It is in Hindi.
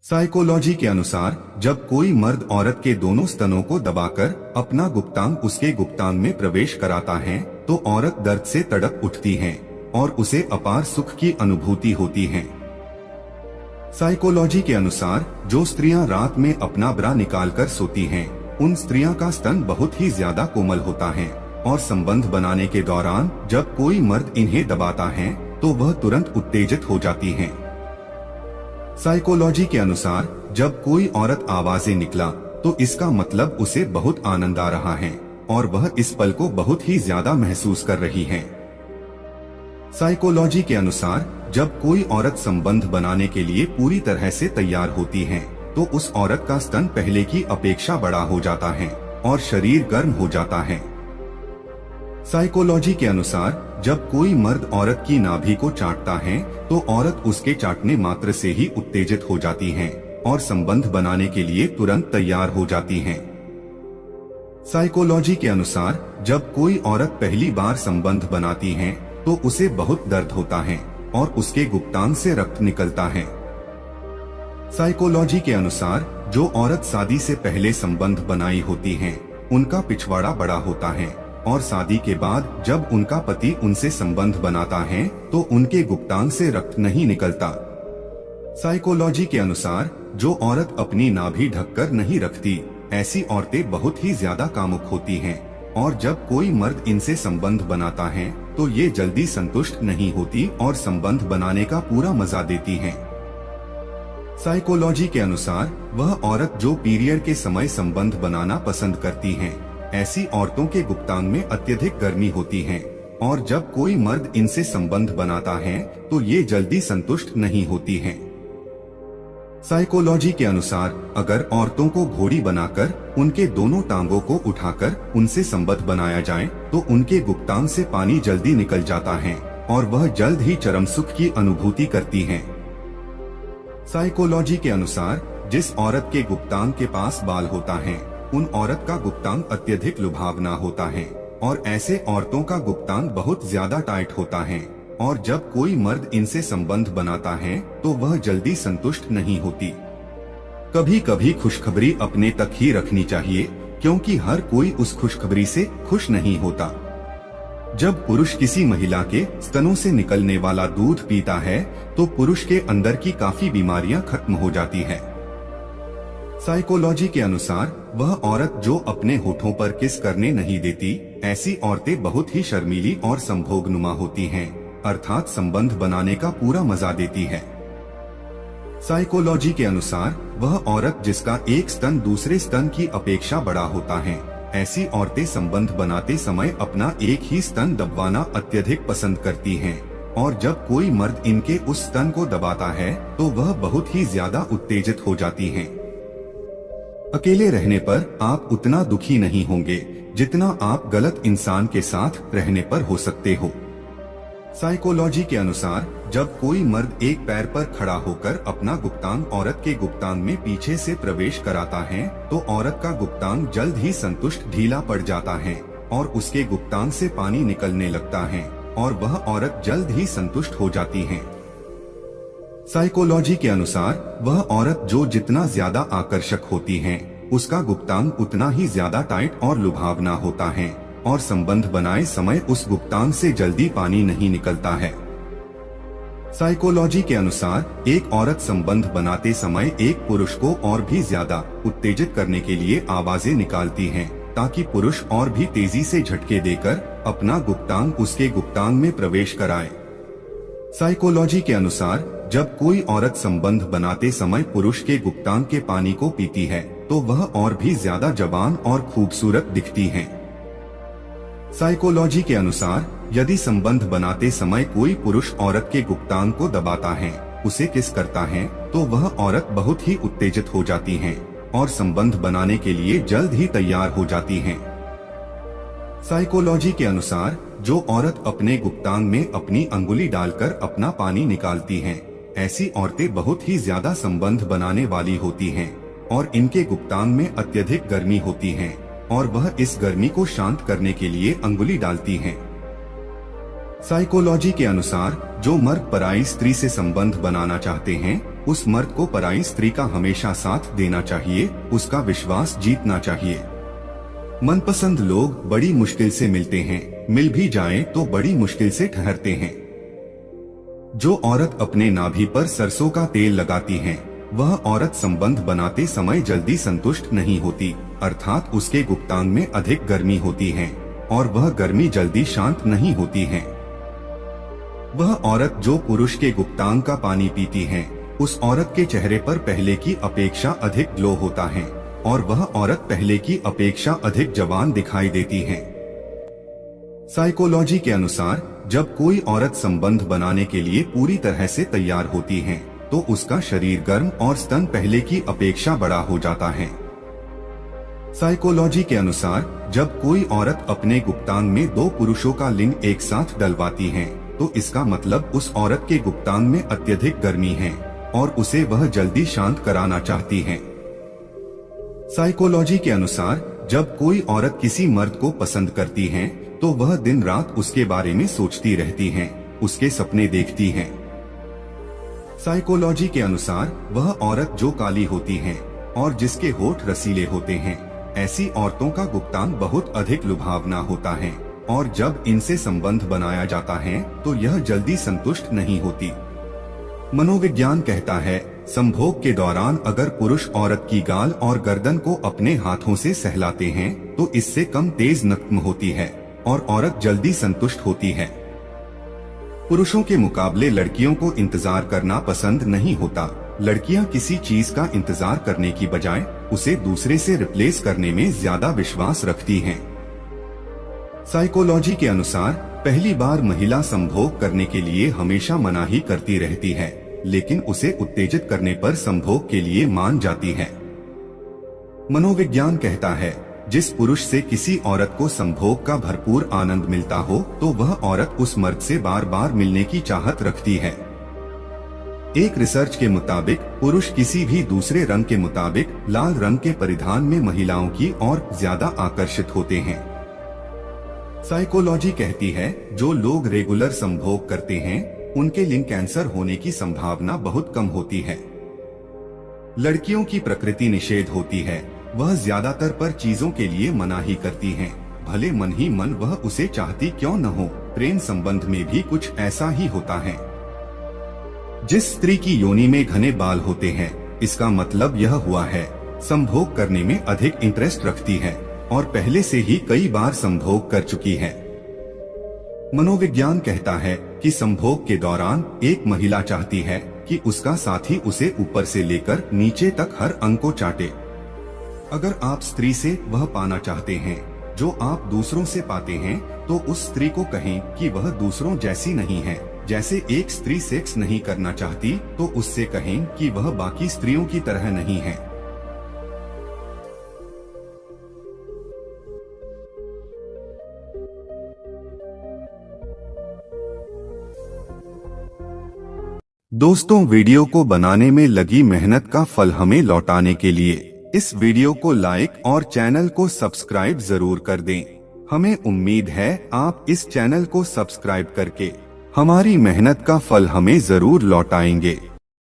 साइकोलॉजी के अनुसार जब कोई मर्द औरत के दोनों स्तनों को दबाकर अपना गुप्तांग उसके गुप्तांग में प्रवेश कराता है तो औरत दर्द से तड़प उठती है और उसे अपार सुख की अनुभूति होती है। साइकोलॉजी के अनुसार जो स्त्रियां रात में अपना ब्रा निकालकर सोती हैं, उन स्त्रियां का स्तन बहुत ही ज्यादा कोमल होता है और संबंध बनाने के दौरान जब कोई मर्द इन्हें दबाता है तो वह तुरंत उत्तेजित हो जाती हैं। साइकोलॉजी के अनुसार जब कोई औरत आवाजें निकला तो इसका मतलब उसे बहुत आनंद आ रहा है और वह इस पल को बहुत ही ज्यादा महसूस कर रही है। साइकोलॉजी के अनुसार जब कोई औरत संबंध बनाने के लिए पूरी तरह से तैयार होती है तो उस औरत का स्तन पहले की अपेक्षा बड़ा हो जाता है और शरीर गर्म हो जाता है। साइकोलॉजी के अनुसार जब कोई मर्द औरत की नाभि को चाटता है तो औरत उसके चाटने मात्र से ही उत्तेजित हो जाती है और संबंध बनाने के लिए तुरंत तैयार हो जाती है। साइकोलॉजी के अनुसार जब कोई औरत पहली बार संबंध बनाती है तो उसे बहुत दर्द होता है और उसके गुप्तांग से रक्त निकलता है। साइकोलॉजी के अनुसार जो औरत शादी से पहले संबंध बनाई होती हैं, उनका पिछवाड़ा बड़ा होता है और शादी के बाद जब उनका पति उनसे संबंध बनाता है तो उनके गुप्तांग से रक्त नहीं निकलता। साइकोलॉजी के अनुसार जो औरत अपनी नाभि ढककर नहीं रखती, ऐसी औरतें बहुत ही ज्यादा कामुक होती हैं और जब कोई मर्द इनसे संबंध बनाता है तो ये जल्दी संतुष्ट नहीं होती और संबंध बनाने का पूरा मजा देती हैं। साइकोलॉजी के अनुसार वह औरत जो पीरियड के समय संबंध बनाना पसंद करती हैं, ऐसी औरतों के गुप्तांग में अत्यधिक गर्मी होती है और जब कोई मर्द इनसे संबंध बनाता है तो ये जल्दी संतुष्ट नहीं होती हैं। साइकोलॉजी के अनुसार अगर औरतों को घोड़ी बनाकर उनके दोनों टांगों को उठाकर उनसे संबंध बनाया जाए तो उनके गुप्तांग से पानी जल्दी निकल जाता है और वह जल्द ही चरम सुख की अनुभूति करती हैं। साइकोलॉजी के अनुसार जिस औरत के गुप्तांग के पास बाल होता है, उन औरत का गुप्तांग अत्यधिक लुभावना होता है और ऐसे औरतों का गुप्तांग बहुत ज्यादा टाइट होता है और जब कोई मर्द इनसे संबंध बनाता है तो वह जल्दी संतुष्ट नहीं होती। कभी कभी खुशखबरी अपने तक ही रखनी चाहिए क्योंकि हर कोई उस खुशखबरी से खुश नहीं होता। जब पुरुष किसी महिला के स्तनों से निकलने वाला दूध पीता है तो पुरुष के अंदर की काफी बीमारियां खत्म हो जाती है। साइकोलॉजी के अनुसार वह औरत जो अपने होठों पर किस करने नहीं देती, ऐसी औरतें बहुत ही शर्मीली और संभोगनुमा होती हैं, अर्थात संबंध बनाने का पूरा मजा देती है। साइकोलॉजी के अनुसार वह औरत जिसका एक स्तन दूसरे स्तन की अपेक्षा बड़ा होता है, ऐसी औरतें संबंध बनाते समय अपना एक ही स्तन दबाना अत्यधिक पसंद करती हैं और जब कोई मर्द इनके उस स्तन को दबाता है तो वह बहुत ही ज्यादा उत्तेजित हो जाती हैं। अकेले रहने पर आप उतना दुखी नहीं होंगे जितना आप गलत इंसान के साथ रहने पर हो सकते हो। साइकोलॉजी के अनुसार जब कोई मर्द एक पैर पर खड़ा होकर अपना गुप्तांग औरत के गुप्तांग में पीछे से प्रवेश कराता है तो औरत का गुप्तांग जल्द ही संतुष्ट ढीला पड़ जाता है और उसके गुप्तांग से पानी निकलने लगता है और वह औरत जल्द ही संतुष्ट हो जाती है। साइकोलॉजी के अनुसार वह औरत जो जितना ज्यादा आकर्षक होती है, उसका गुप्तांग उतना ही ज्यादा टाइट और लुभावना होता है और संबंध बनाए समय उस गुप्तांग से जल्दी पानी नहीं निकलता है। साइकोलॉजी के अनुसार एक औरत संबंध बनाते समय एक पुरुष को और भी ज्यादा उत्तेजित करने के लिए आवाजें निकालती है ताकि पुरुष और भी तेजी से झटके देकर अपना गुप्तांग उसके गुप्तांग में प्रवेश कराए। साइकोलॉजी के अनुसार जब कोई औरत संबंध बनाते समय पुरुष के गुप्तांग के पानी को पीती है तो वह और भी ज्यादा जवान और खूबसूरत दिखती है। साइकोलॉजी के अनुसार यदि संबंध बनाते समय कोई पुरुष औरत के गुप्तांग को दबाता है, उसे किस करता है, तो वह औरत बहुत ही उत्तेजित हो जाती है और संबंध बनाने के लिए जल्द ही तैयार हो जाती है। साइकोलॉजी के अनुसार जो औरत अपने गुप्तांग में अपनी अंगुली डालकर अपना पानी निकालती हैं, ऐसी औरतें बहुत ही ज्यादा संबंध बनाने वाली होती हैं और इनके गुप्तांग में अत्यधिक गर्मी होती है और वह इस गर्मी को शांत करने के लिए अंगुली डालती हैं। साइकोलॉजी के अनुसार जो मर्द पराई स्त्री से संबंध बनाना चाहते हैं, उस मर्द को पराई स्त्री का हमेशा साथ देना चाहिए, उसका विश्वास जीतना चाहिए। मनपसंद लोग बड़ी मुश्किल से मिलते हैं, मिल भी जाएं तो बड़ी मुश्किल से ठहरते हैं। जो औरत अपने नाभि पर सरसों का तेल लगाती है, वह औरत संबंध बनाते समय जल्दी संतुष्ट नहीं होती, अर्थात उसके गुप्तांग में अधिक गर्मी होती है और वह गर्मी जल्दी शांत नहीं होती है। वह औरत जो पुरुष के गुप्तांग का पानी पीती है, उस औरत के चेहरे पर पहले की अपेक्षा अधिक ग्लो होता है और वह औरत पहले की अपेक्षा अधिक जवान दिखाई देती है। साइकोलॉजी के अनुसार जब कोई औरत संबंध बनाने के लिए पूरी तरह से तैयार होती है, तो उसका शरीर गर्म और स्तन पहले की अपेक्षा बड़ा हो जाता है। साइकोलॉजी के अनुसार जब कोई औरत अपने गुप्तांग में दो पुरुषों का लिंग एक साथ डलवाती है, तो इसका मतलब उस औरत के गुप्तांग में अत्यधिक गर्मी है और उसे वह जल्दी शांत कराना चाहती है। साइकोलॉजी के अनुसार जब कोई औरत किसी मर्द को पसंद करती है, तो वह दिन रात उसके बारे में सोचती रहती है, उसके सपने देखती है। साइकोलॉजी के अनुसार वह औरत जो काली होती है और जिसके होठ रसीले होते हैं, ऐसी औरतों का गुप्तांग बहुत अधिक लुभावना होता है और जब इनसे संबंध बनाया जाता है तो यह जल्दी संतुष्ट नहीं होती। मनोविज्ञान कहता है, संभोग के दौरान अगर पुरुष औरत की गाल और गर्दन को अपने हाथों से सहलाते हैं, तो इससे कम तेज नक्म होती है और औरत जल्दी संतुष्ट होती है। पुरुषों के मुकाबले लड़कियों को इंतजार करना पसंद नहीं होता। लड़कियां किसी चीज का इंतजार करने की बजाय उसे दूसरे से रिप्लेस करने में ज्यादा विश्वास रखती हैं। साइकोलॉजी के अनुसार पहली बार महिला संभोग करने के लिए हमेशा मनाही करती रहती है, लेकिन उसे उत्तेजित करने पर संभोग के लिए मान जाती है। मनोविज्ञान कहता है, जिस पुरुष से किसी औरत को संभोग का भरपूर आनंद मिलता हो, तो वह औरत उस मर्द से बार बार मिलने की चाहत रखती है। एक रिसर्च के मुताबिक पुरुष किसी भी दूसरे रंग के मुताबिक लाल रंग के परिधान में महिलाओं की ओर ज्यादा आकर्षित होते हैं। साइकोलॉजी कहती है, जो लोग रेगुलर संभोग करते हैं, उनके लिंग कैंसर होने की संभावना बहुत कम होती है। लड़कियों की प्रकृति निषेध होती है, वह ज्यादातर पर चीजों के लिए मनाही करती हैं, भले मन ही मन वह उसे चाहती क्यों न हो। प्रेम संबंध में भी कुछ ऐसा ही होता है। जिस स्त्री की योनि में घने बाल होते हैं, इसका मतलब यह हुआ है संभोग करने में अधिक इंटरेस्ट रखती है और पहले से ही कई बार संभोग कर चुकी है। मनोविज्ञान कहता है कि संभोग के दौरान एक महिला चाहती है कि उसका साथी उसे ऊपर से लेकर नीचे तक हर अंग को चाटे। अगर आप स्त्री से वह पाना चाहते हैं जो आप दूसरों से पाते हैं, तो उस स्त्री को कहें कि वह दूसरों जैसी नहीं है। जैसे एक स्त्री सेक्स नहीं करना चाहती, तो उससे कहें कि वह बाकी स्त्रियों की तरह नहीं है। दोस्तों, वीडियो को बनाने में लगी मेहनत का फल हमें लौटाने के लिए इस वीडियो को लाइक और चैनल को सब्सक्राइब जरूर कर दें। हमें उम्मीद है आप इस चैनल को सब्सक्राइब करके हमारी मेहनत का फल हमें जरूर लौटाएंगे।